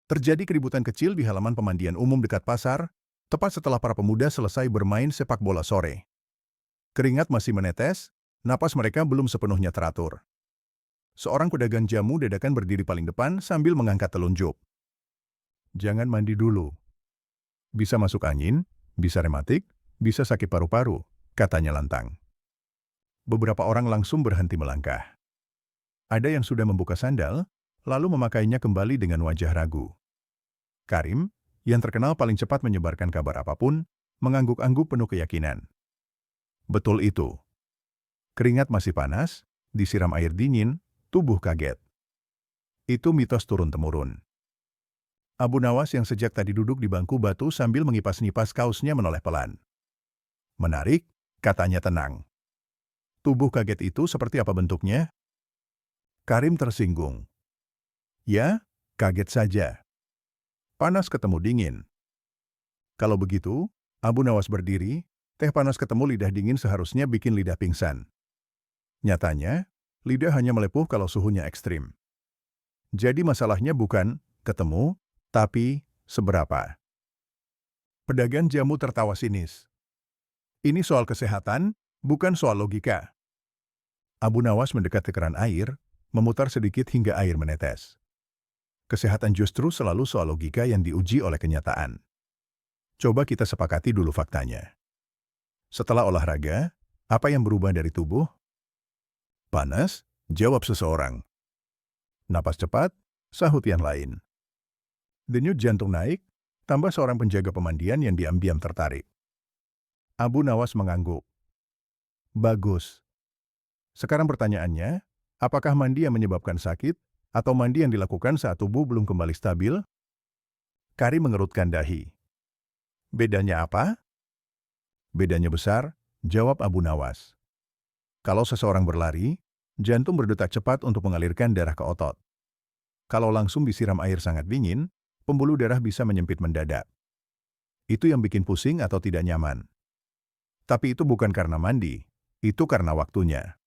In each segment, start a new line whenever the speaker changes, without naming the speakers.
Terjadi keributan kecil di halaman pemandian umum dekat pasar, tepat setelah para pemuda selesai bermain sepak bola sore. Keringat masih menetes, napas mereka belum sepenuhnya teratur. Seorang pedagang jamu dadakan berdiri paling depan sambil mengangkat telunjuk. Jangan mandi dulu. Bisa masuk angin, bisa rematik, bisa sakit paru-paru, katanya lantang. Beberapa orang langsung berhenti melangkah. Ada yang sudah membuka sandal, lalu memakainya kembali dengan wajah ragu. Karim, yang terkenal paling cepat menyebarkan kabar apapun, mengangguk-angguk penuh keyakinan. Betul itu. Keringat masih panas, disiram air dingin, tubuh kaget. Itu mitos turun-temurun. Abu Nawas yang sejak tadi duduk di bangku batu sambil mengipas-ngipas kaosnya menoleh pelan. Menarik, katanya tenang. Tubuh kaget itu seperti apa bentuknya? Karim tersinggung. Ya, kaget saja. Panas ketemu dingin. Kalau begitu, Abu Nawas berdiri, teh panas ketemu lidah dingin seharusnya bikin lidah pingsan. Nyatanya, lidah hanya melepuh kalau suhunya ekstrim. Jadi masalahnya bukan ketemu, tapi seberapa. Pedagang jamu tertawa sinis. Ini soal kesehatan, bukan soal logika. Abu Nawas mendekat ke keran air, memutar sedikit hingga air menetes. Kesehatan justru selalu soal logika yang diuji oleh kenyataan. Coba kita sepakati dulu faktanya. Setelah olahraga, apa yang berubah dari tubuh? Panas, jawab seseorang. Napas cepat, sahut yang lain. Denyut jantung naik, tambah seorang penjaga pemandian yang diam-diam tertarik. Abu Nawas mengangguk. Bagus. Sekarang pertanyaannya, apakah mandi yang menyebabkan sakit, atau mandi yang dilakukan saat tubuh belum kembali stabil? Karim mengerutkan dahi. Bedanya apa? Bedanya besar, jawab Abu Nawas. Kalau seseorang berlari, jantung berdetak cepat untuk mengalirkan darah ke otot. Kalau langsung disiram air sangat dingin, pembuluh darah bisa menyempit mendadak. Itu yang bikin pusing atau tidak nyaman. Tapi itu bukan karena mandi, itu karena waktunya.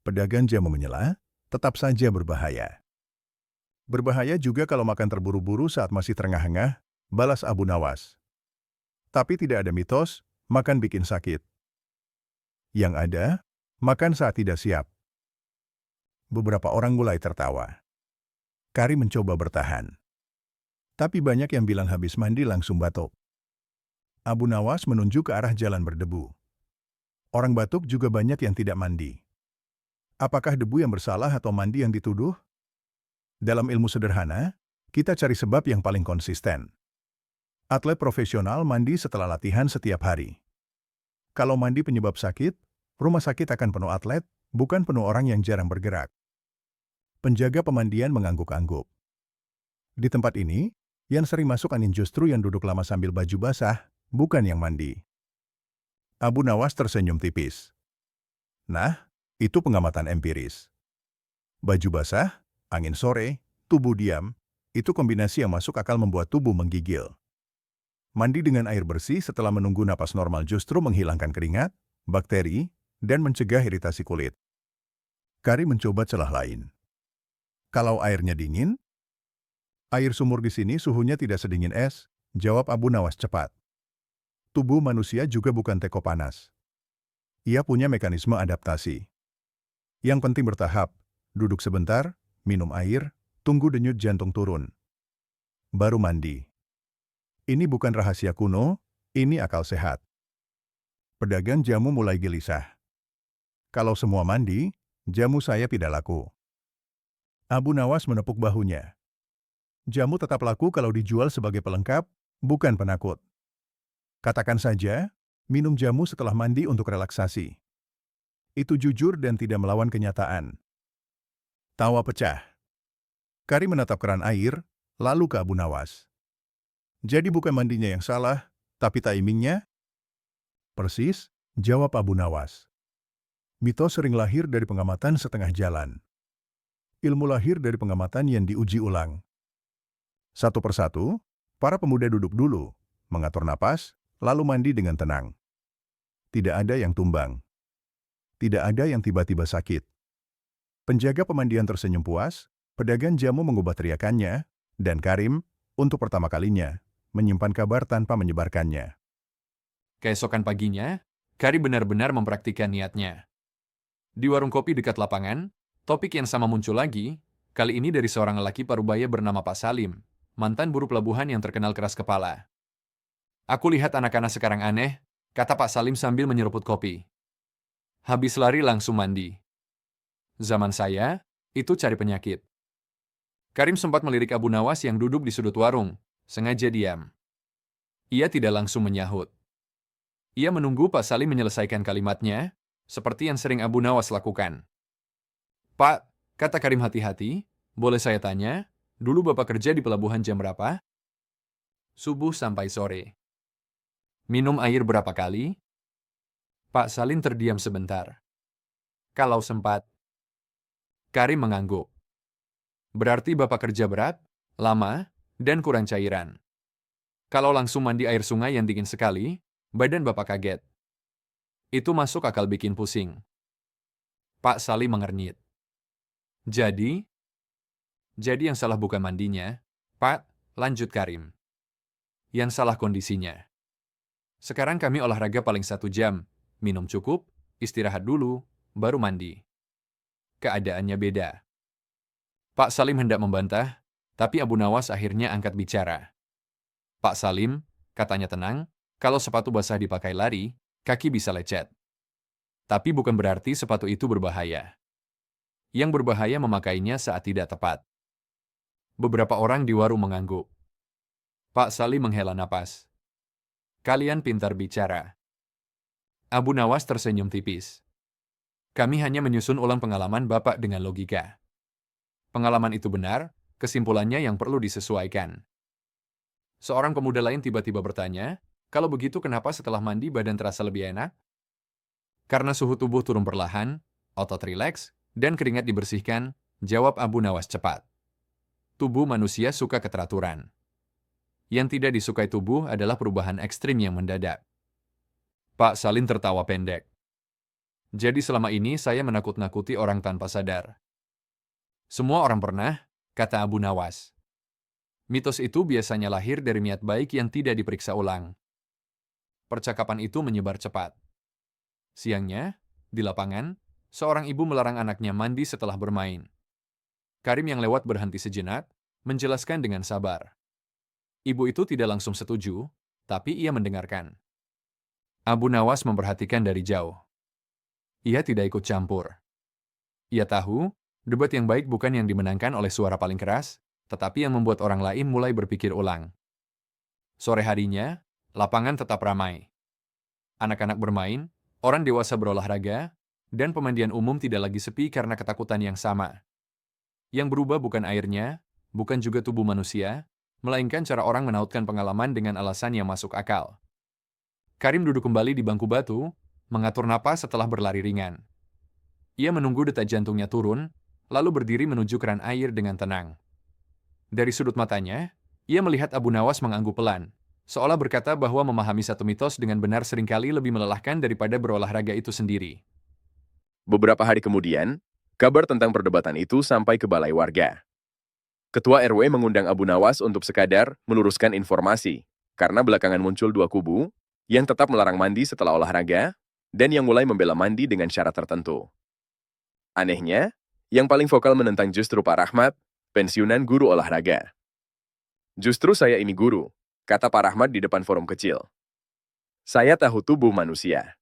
Pedagang jamu menyela, tetap saja berbahaya. Berbahaya juga kalau makan terburu-buru saat masih terengah-engah, balas Abu Nawas. Tapi tidak ada mitos, makan bikin sakit. Yang ada, makan saat tidak siap. Beberapa orang mulai tertawa. Kari mencoba bertahan. Tapi banyak yang bilang habis mandi langsung batuk. Abu Nawas menunjuk ke arah jalan berdebu. Orang batuk juga banyak yang tidak mandi. Apakah debu yang bersalah atau mandi yang dituduh? Dalam ilmu sederhana, kita cari sebab yang paling konsisten. Atlet profesional mandi setelah latihan setiap hari. Kalau mandi penyebab sakit, rumah sakit akan penuh atlet, bukan penuh orang yang jarang bergerak. Penjaga pemandian mengangguk-angguk. Di tempat ini, yang sering masuk angin justru yang duduk lama sambil baju basah, bukan yang mandi. Abu Nawas tersenyum tipis. Nah, itu pengamatan empiris. Baju basah, angin sore, tubuh diam, itu kombinasi yang masuk akal membuat tubuh menggigil. Mandi dengan air bersih setelah menunggu napas normal justru menghilangkan keringat, bakteri, dan mencegah iritasi kulit. Kari mencoba celah lain. Kalau airnya dingin, air sumur di sini suhunya tidak sedingin es, jawab Abu Nawas cepat. Tubuh manusia juga bukan teko panas. Ia punya mekanisme adaptasi. Yang penting bertahap, duduk sebentar, minum air, tunggu denyut jantung turun. Baru mandi. Ini bukan rahasia kuno, ini akal sehat. Pedagang jamu mulai gelisah. Kalau semua mandi, jamu saya tidak laku. Abu Nawas menepuk bahunya. Jamu tetap laku kalau dijual sebagai pelengkap, bukan penakut. Katakan saja, minum jamu setelah mandi untuk relaksasi. Itu jujur dan tidak melawan kenyataan. Tawa pecah. Kari menatap keran air, lalu ke Abu Nawas. Jadi bukan mandinya yang salah, tapi timingnya? Persis, jawab Abu Nawas. Mitos sering lahir dari pengamatan setengah jalan. Ilmu lahir dari pengamatan yang diuji ulang. Satu persatu, para pemuda duduk dulu, mengatur napas, lalu mandi dengan tenang. Tidak ada yang tumbang. Tidak ada yang tiba-tiba sakit. Penjaga pemandian tersenyum puas, pedagang jamu mengubah teriakannya, Dan Karim, untuk pertama kalinya, menyimpan kabar tanpa menyebarkannya.
Keesokan paginya, Karim benar-benar mempraktikkan niatnya. Di warung kopi dekat lapangan, topik yang sama muncul lagi, kali ini dari seorang lelaki parubaya bernama Pak Salim, mantan buruh pelabuhan yang terkenal keras kepala. Aku lihat anak-anak sekarang aneh, kata Pak Salim sambil menyeruput kopi. Habis lari langsung mandi. Zaman saya, itu cari penyakit. Karim sempat melirik Abu Nawas yang duduk di sudut warung, sengaja diam. Ia tidak langsung menyahut. Ia menunggu Pak Salim menyelesaikan kalimatnya, seperti yang sering Abu Nawas lakukan. Pak, kata Karim hati-hati, boleh saya tanya, dulu Bapak kerja di pelabuhan jam berapa? Subuh sampai sore. Minum air berapa kali? Pak Salim terdiam sebentar. Kalau sempat. Karim mengangguk. Berarti Bapak kerja berat, lama, dan kurang cairan. Kalau langsung mandi air sungai yang dingin sekali, badan Bapak kaget. Itu masuk akal bikin pusing. Pak Salim mengernyit. Jadi yang salah bukan mandinya, Pak, lanjut Karim. Yang salah kondisinya. Sekarang kami olahraga paling 1 jam, minum cukup, istirahat dulu, baru mandi. Keadaannya beda. Pak Salim hendak membantah, tapi Abu Nawas akhirnya angkat bicara. Pak Salim, katanya tenang, kalau sepatu basah dipakai lari, kaki bisa lecet. Tapi bukan berarti sepatu itu berbahaya. Yang berbahaya memakainya saat tidak tepat. Beberapa orang di warung mengangguk. Pak Salim menghela napas. Kalian pintar bicara. Abu Nawas tersenyum tipis. Kami hanya menyusun ulang pengalaman Bapak dengan logika. Pengalaman itu benar, kesimpulannya yang perlu disesuaikan. Seorang pemuda lain tiba-tiba bertanya, kalau begitu kenapa setelah mandi badan terasa lebih enak? Karena suhu tubuh turun perlahan, otot rileks, dan keringat dibersihkan, jawab Abu Nawas cepat. Tubuh manusia suka keteraturan. Yang tidak disukai tubuh adalah perubahan ekstrim yang mendadak. Pak Salim tertawa pendek. Jadi selama ini saya menakut-nakuti orang tanpa sadar. Semua orang pernah, kata Abu Nawas. Mitos itu biasanya lahir dari niat baik yang tidak diperiksa ulang. Percakapan itu menyebar cepat. Siangnya, di lapangan, seorang ibu melarang anaknya mandi setelah bermain. Karim yang lewat berhenti sejenak, menjelaskan dengan sabar. Ibu itu tidak langsung setuju, tapi ia mendengarkan. Abu Nawas memperhatikan dari jauh. Ia tidak ikut campur. Ia tahu, debat yang baik bukan yang dimenangkan oleh suara paling keras, tetapi yang membuat orang lain mulai berpikir ulang. Sore harinya, lapangan tetap ramai. Anak-anak bermain, orang dewasa berolahraga, dan pemandian umum tidak lagi sepi karena ketakutan yang sama. Yang berubah bukan airnya, bukan juga tubuh manusia, melainkan cara orang menautkan pengalaman dengan alasan yang masuk akal. Karim duduk kembali di bangku batu, mengatur napas setelah berlari ringan. Ia menunggu detak jantungnya turun, lalu berdiri menuju keran air dengan tenang. Dari sudut matanya, ia melihat Abu Nawas mengangguk pelan, seolah berkata bahwa memahami satu mitos dengan benar seringkali lebih melelahkan daripada berolahraga itu sendiri.
Beberapa hari kemudian, kabar tentang perdebatan itu sampai ke balai warga. Ketua RW mengundang Abu Nawas untuk sekadar meluruskan informasi, karena belakangan muncul 2 kubu, yang tetap melarang mandi setelah olahraga, dan yang mulai membela mandi dengan syarat tertentu. Anehnya, yang paling vokal menentang justru Pak Rahmat, pensiunan guru olahraga. Justru saya ini guru, kata Pak Rahmat di depan forum kecil. Saya tahu tubuh manusia.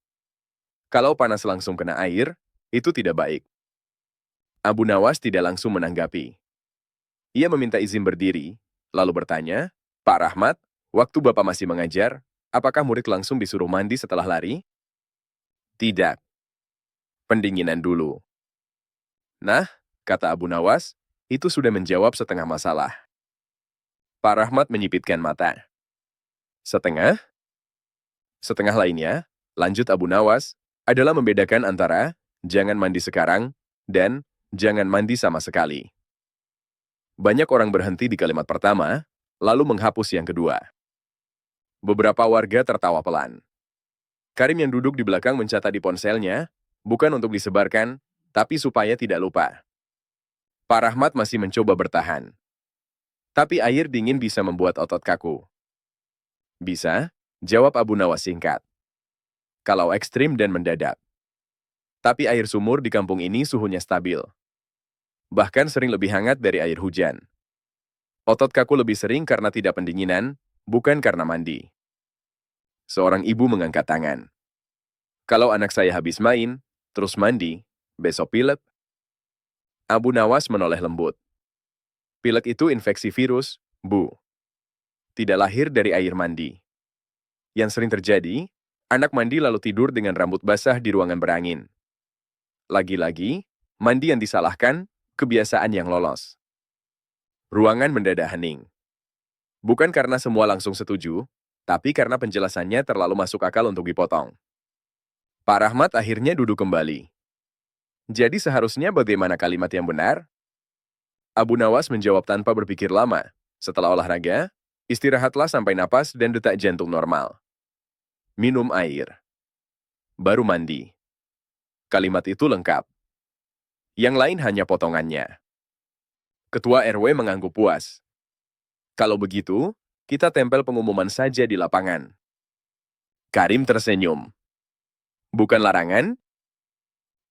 Kalau panas langsung kena air, itu tidak baik. Abu Nawas tidak langsung menanggapi. Ia meminta izin berdiri, lalu bertanya, Pak Rahmat, waktu Bapak masih mengajar, apakah murid langsung disuruh mandi setelah lari? Tidak. Pendinginan dulu. Nah, kata Abu Nawas, itu sudah menjawab setengah masalah. Pak Rahmat menyipitkan mata. Setengah? Setengah lainnya, lanjut Abu Nawas, adalah membedakan antara jangan mandi sekarang dan jangan mandi sama sekali. Banyak orang berhenti di kalimat pertama, lalu menghapus yang kedua. Beberapa warga tertawa pelan. Karim yang duduk di belakang mencatat di ponselnya, bukan untuk disebarkan, tapi supaya tidak lupa. Pak Rahmat masih mencoba bertahan. Tapi air dingin bisa membuat otot kaku. Bisa, jawab Abu Nawas singkat. Kalau ekstrim dan mendadak. Tapi air sumur di kampung ini suhunya stabil. Bahkan sering lebih hangat dari air hujan. Otot kaku lebih sering karena tidak pendinginan, bukan karena mandi. Seorang ibu mengangkat tangan. Kalau anak saya habis main, terus mandi, besok pilek. Abu Nawas menoleh lembut. Pilek itu infeksi virus, Bu. Tidak lahir dari air mandi. Yang sering terjadi, anak mandi lalu tidur dengan rambut basah di ruangan berangin. Lagi-lagi, mandi yang disalahkan, kebiasaan yang lolos. Ruangan mendadak hening. Bukan karena semua langsung setuju, tapi karena penjelasannya terlalu masuk akal untuk dipotong. Pak Rahmat akhirnya duduk kembali. Jadi seharusnya bagaimana kalimat yang benar? Abu Nawas menjawab tanpa berpikir lama. Setelah olahraga, istirahatlah sampai napas dan detak jantung normal. Minum air. Baru mandi. Kalimat itu lengkap. Yang lain hanya potongannya. Ketua RW mengangguk puas. Kalau begitu, kita tempel pengumuman saja di lapangan. Karim tersenyum. Bukan larangan?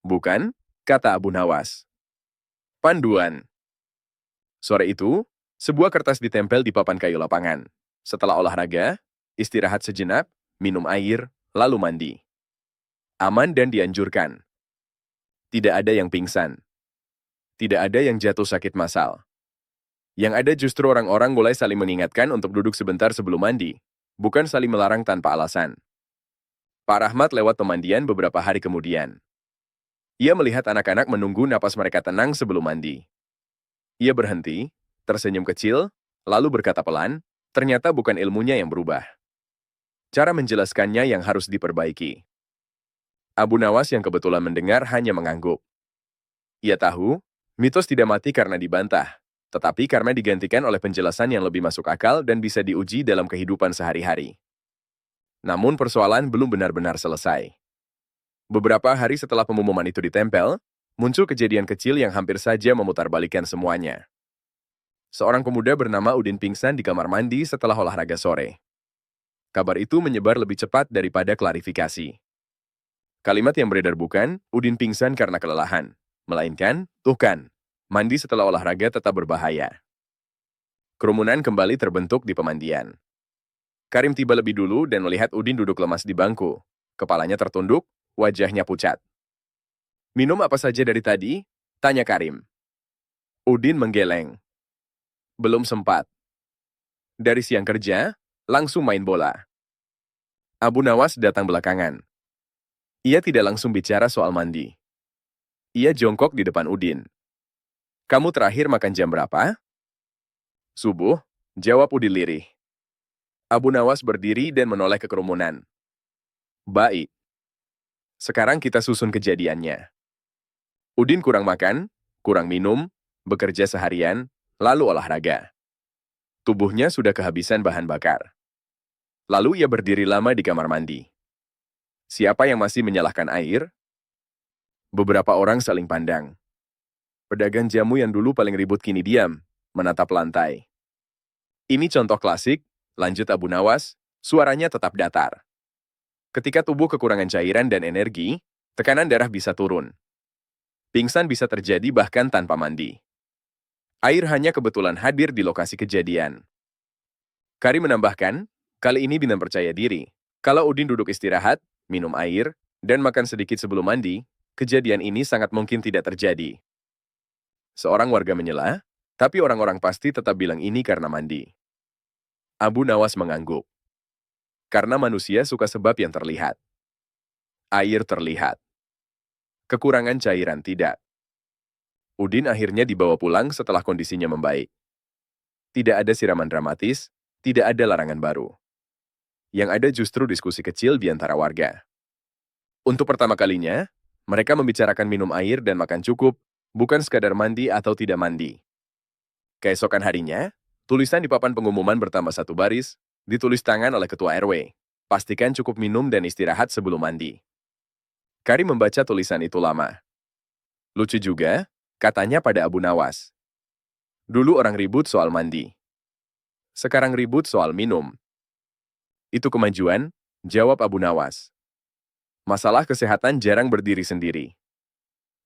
Bukan, kata Abu Nawas. Panduan. Sore itu, sebuah kertas ditempel di papan kayu lapangan. Setelah olahraga, istirahat sejenak, minum air, lalu mandi. Aman dan dianjurkan. Tidak ada yang pingsan. Tidak ada yang jatuh sakit massal. Yang ada justru orang-orang mulai saling mengingatkan untuk duduk sebentar sebelum mandi, bukan saling melarang tanpa alasan. Pak Rahmat lewat pemandian beberapa hari kemudian. Ia melihat anak-anak menunggu napas mereka tenang sebelum mandi. Ia berhenti, tersenyum kecil, lalu berkata pelan, ternyata bukan ilmunya yang berubah. Cara menjelaskannya yang harus diperbaiki. Abu Nawas yang kebetulan mendengar hanya mengangguk. Ia tahu, mitos tidak mati karena dibantah, tetapi karena digantikan oleh penjelasan yang lebih masuk akal dan bisa diuji dalam kehidupan sehari-hari. Namun persoalan belum benar-benar selesai. Beberapa hari setelah pengumuman itu ditempel, muncul kejadian kecil yang hampir saja memutarbalikkan semuanya. Seorang pemuda bernama Udin pingsan di kamar mandi setelah olahraga sore. Kabar itu menyebar lebih cepat daripada klarifikasi. Kalimat yang beredar bukan, Udin pingsan karena kelelahan, melainkan, tuh kan, mandi setelah olahraga tetap berbahaya. Kerumunan kembali terbentuk di pemandian. Karim tiba lebih dulu dan melihat Udin duduk lemas di bangku. Kepalanya tertunduk, wajahnya pucat. Minum apa saja dari tadi? Tanya Karim. Udin menggeleng. Belum sempat. Dari siang kerja, langsung main bola. Abu Nawas datang belakangan. Ia tidak langsung bicara soal mandi. Ia jongkok di depan Udin. Kamu terakhir makan jam berapa? Subuh, jawab Udin lirih. Abu Nawas berdiri dan menoleh ke kerumunan. Baik. Sekarang kita susun kejadiannya. Udin kurang makan, kurang minum, bekerja seharian, lalu olahraga. Tubuhnya sudah kehabisan bahan bakar. Lalu ia berdiri lama di kamar mandi. Siapa yang masih menyalahkan air? Beberapa orang saling pandang. Pedagang jamu yang dulu paling ribut kini diam, menatap lantai. Ini contoh klasik, lanjut Abu Nawas, suaranya tetap datar. Ketika tubuh kekurangan cairan dan energi, tekanan darah bisa turun. Pingsan bisa terjadi bahkan tanpa mandi. Air hanya kebetulan hadir di lokasi kejadian. Karim menambahkan, kali ini dengan percaya diri. Kalau Udin duduk istirahat, minum air, dan makan sedikit sebelum mandi, kejadian ini sangat mungkin tidak terjadi. Seorang warga menyela, tapi orang-orang pasti tetap bilang ini karena mandi. Abu Nawas mengangguk. Karena manusia suka sebab yang terlihat. Air terlihat. Kekurangan cairan tidak. Udin akhirnya dibawa pulang setelah kondisinya membaik. Tidak ada siraman dramatis, tidak ada larangan baru. Yang ada justru diskusi kecil di antara warga. Untuk pertama kalinya, mereka membicarakan minum air dan makan cukup, bukan sekadar mandi atau tidak mandi. Keesokan harinya, tulisan di papan pengumuman bertambah satu baris, ditulis tangan oleh ketua RW. Pastikan cukup minum dan istirahat sebelum mandi. Karim membaca tulisan itu lama. Lucu juga, katanya pada Abu Nawas. Dulu orang ribut soal mandi. Sekarang ribut soal minum. Itu kemajuan, jawab Abu Nawas. Masalah kesehatan jarang berdiri sendiri.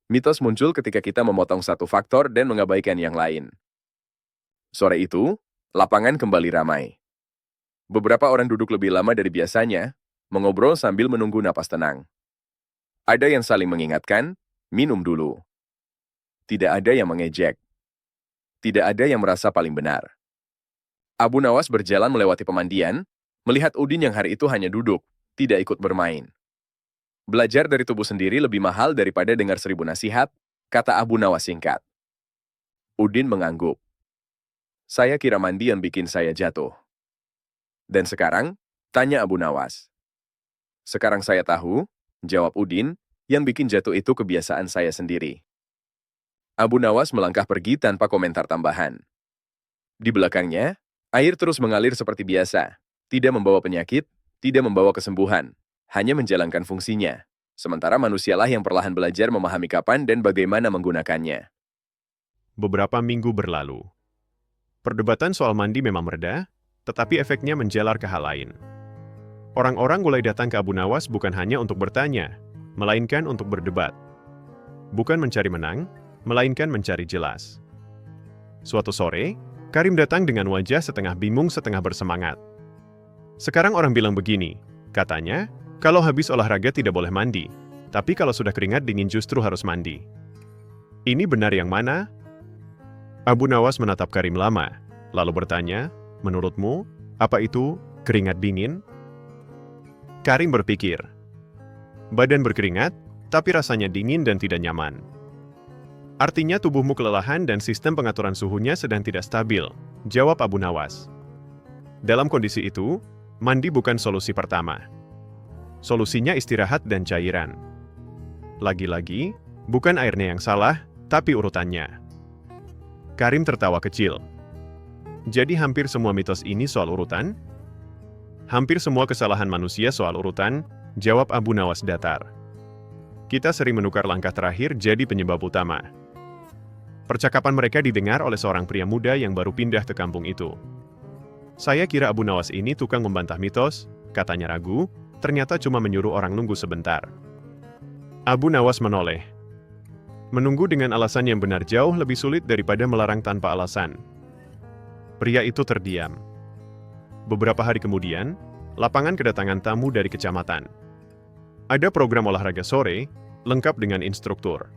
Mitos muncul ketika kita memotong satu faktor dan mengabaikan yang lain. Sore itu, lapangan kembali ramai. Beberapa orang duduk lebih lama dari biasanya, mengobrol sambil menunggu napas tenang. Ada yang saling mengingatkan, minum dulu. Tidak ada yang mengejek. Tidak ada yang merasa paling benar. Abu Nawas berjalan melewati pemandian, melihat Udin yang hari itu hanya duduk, tidak ikut bermain. Belajar dari tubuh sendiri lebih mahal daripada dengar 1000 nasihat, kata Abu Nawas singkat. Udin mengangguk. Saya kira mandi yang bikin saya jatuh. Dan sekarang, tanya Abu Nawas. Sekarang saya tahu, jawab Udin, yang bikin jatuh itu kebiasaan saya sendiri. Abu Nawas melangkah pergi tanpa komentar tambahan. Di belakangnya, air terus mengalir seperti biasa, tidak membawa penyakit, tidak membawa kesembuhan, hanya menjalankan fungsinya. Sementara manusialah yang perlahan belajar memahami kapan dan bagaimana menggunakannya.
Beberapa minggu berlalu. Perdebatan soal mandi memang mereda, tetapi efeknya menjalar ke hal lain. Orang-orang mulai datang ke Abu Nawas bukan hanya untuk bertanya, melainkan untuk berdebat. Bukan mencari menang, melainkan mencari jelas. Suatu sore, Karim datang dengan wajah setengah bingung setengah bersemangat. Sekarang orang bilang begini, katanya, kalau habis olahraga tidak boleh mandi, tapi kalau sudah keringat dingin justru harus mandi. Ini benar yang mana? Abu Nawas menatap Karim lama, lalu bertanya, menurutmu, apa itu keringat dingin? Karim berpikir. Badan berkeringat, tapi rasanya dingin dan tidak nyaman. Artinya tubuhmu kelelahan dan sistem pengaturan suhunya sedang tidak stabil, jawab Abu Nawas. Dalam kondisi itu, mandi bukan solusi pertama. Solusinya istirahat dan cairan. Lagi-lagi, bukan airnya yang salah, tapi urutannya. Karim tertawa kecil. Jadi hampir semua mitos ini soal urutan? Hampir semua kesalahan manusia soal urutan, jawab Abu Nawas datar. Kita sering menukar langkah terakhir jadi penyebab utama. Percakapan mereka didengar oleh seorang pria muda yang baru pindah ke kampung itu. Saya kira Abu Nawas ini tukang membantah mitos, katanya ragu, ternyata cuma menyuruh orang nunggu sebentar. Abu Nawas menoleh. Menunggu dengan alasan yang benar jauh lebih sulit daripada melarang tanpa alasan. Pria itu terdiam. Beberapa hari kemudian, lapangan kedatangan tamu dari kecamatan. Ada program olahraga sore, lengkap dengan instruktur.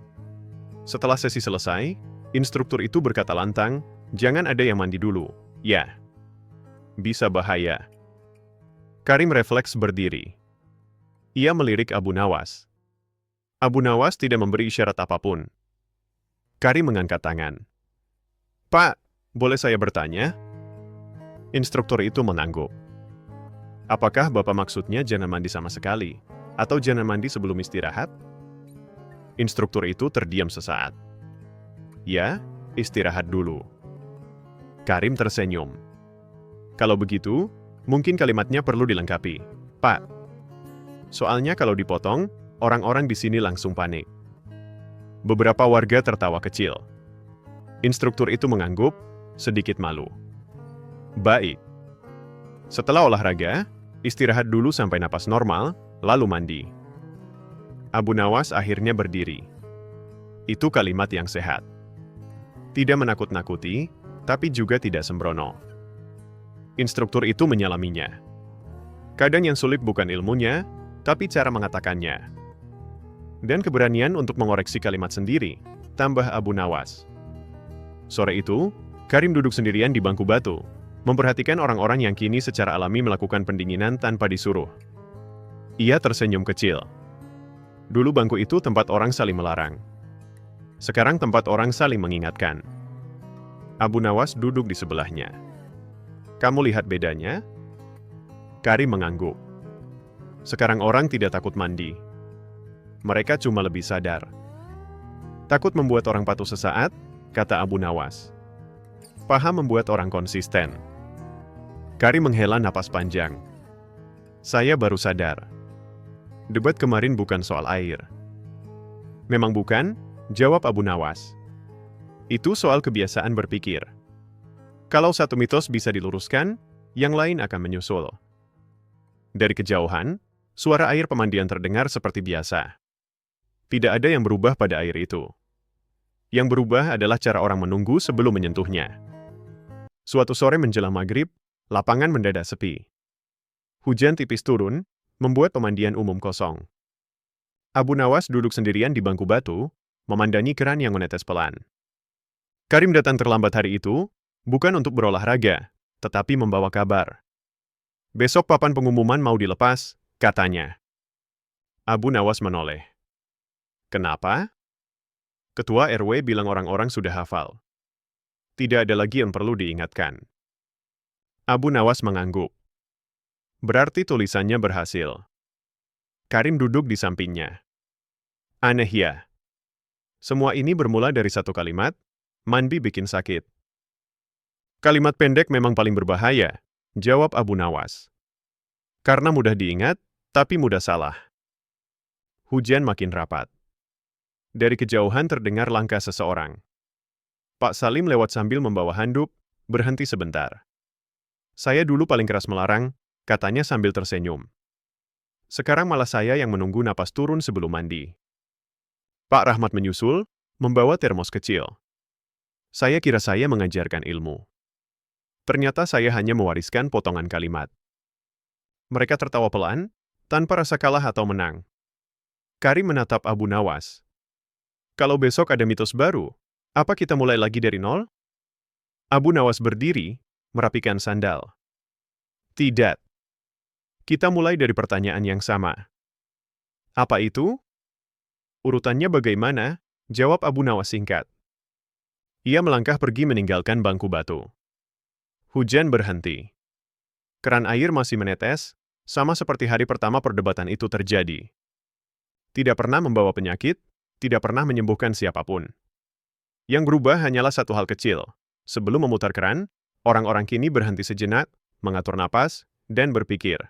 Setelah sesi selesai, instruktur itu berkata lantang, jangan ada yang mandi dulu, ya. Bisa bahaya. Karim refleks berdiri. Ia melirik Abu Nawas. Abu Nawas tidak memberi isyarat apapun. Karim mengangkat tangan. Pak, boleh saya bertanya? Instruktur itu mengangguk. Apakah Bapak maksudnya jangan mandi sama sekali? Atau jangan mandi sebelum istirahat? Instruktur itu terdiam sesaat. Ya, istirahat dulu. Karim tersenyum. Kalau begitu, mungkin kalimatnya perlu dilengkapi. Pak. Soalnya kalau dipotong, orang-orang di sini langsung panik. Beberapa warga tertawa kecil. Instruktur itu mengangguk, sedikit malu. Baik. Setelah olahraga, istirahat dulu sampai napas normal, lalu mandi. Abu Nawas akhirnya berdiri. Itu kalimat yang sehat. Tidak menakut-nakuti, tapi juga tidak sembrono. Instruktur itu menyalaminya. Kadang yang sulit bukan ilmunya, tapi cara mengatakannya. Dan keberanian untuk mengoreksi kalimat sendiri, tambah Abu Nawas. Sore itu, Karim duduk sendirian di bangku batu, memperhatikan orang-orang yang kini secara alami melakukan pendinginan tanpa disuruh. Ia tersenyum kecil. Dulu bangku itu tempat orang saling melarang. Sekarang tempat orang saling mengingatkan. Abu Nawas duduk di sebelahnya. Kamu lihat bedanya? Karim mengangguk. Sekarang orang tidak takut mandi. Mereka cuma lebih sadar. Takut membuat orang patuh sesaat, kata Abu Nawas. Paham membuat orang konsisten. Karim menghela napas panjang. Saya baru sadar. Debat kemarin bukan soal air. Memang bukan, jawab Abu Nawas. Itu soal kebiasaan berpikir. Kalau satu mitos bisa diluruskan, yang lain akan menyusul. Dari kejauhan, suara air pemandian terdengar seperti biasa. Tidak ada yang berubah pada air itu. Yang berubah adalah cara orang menunggu sebelum menyentuhnya. Suatu sore menjelang maghrib, lapangan mendadak sepi. Hujan tipis turun, membuat pemandian umum kosong. Abu Nawas duduk sendirian di bangku batu, memandangi keran yang menetes pelan. Karim datang terlambat hari itu, bukan untuk berolahraga, tetapi membawa kabar. Besok papan pengumuman mau dilepas, katanya. Abu Nawas menoleh. Kenapa? Ketua RW bilang orang-orang sudah hafal. Tidak ada lagi yang perlu diingatkan. Abu Nawas mengangguk. Berarti tulisannya berhasil. Karim duduk di sampingnya. Aneh ya. Semua ini bermula dari satu kalimat, mandi bikin sakit. Kalimat pendek memang paling berbahaya, jawab Abu Nawas. Karena mudah diingat, tapi mudah salah. Hujan makin rapat. Dari kejauhan terdengar langkah seseorang. Pak Salim lewat sambil membawa handuk, berhenti sebentar. Saya dulu paling keras melarang, katanya sambil tersenyum. Sekarang malah saya yang menunggu napas turun sebelum mandi. Pak Rahmat menyusul, membawa termos kecil. Saya kira saya mengajarkan ilmu. Ternyata saya hanya mewariskan potongan kalimat. Mereka tertawa pelan, tanpa rasa kalah atau menang. Karim menatap Abu Nawas. Kalau besok ada mitos baru, apa kita mulai lagi dari nol? Abu Nawas berdiri, merapikan sandal. Tidak. Kita mulai dari pertanyaan yang sama. Apa itu? Urutannya bagaimana? Jawab Abu Nawas singkat. Ia melangkah pergi meninggalkan bangku batu. Hujan berhenti. Keran air masih menetes, sama seperti hari pertama perdebatan itu terjadi. Tidak pernah membawa penyakit, tidak pernah menyembuhkan siapapun. Yang berubah hanyalah satu hal kecil. Sebelum memutar keran, orang-orang kini berhenti sejenak, mengatur napas, dan berpikir.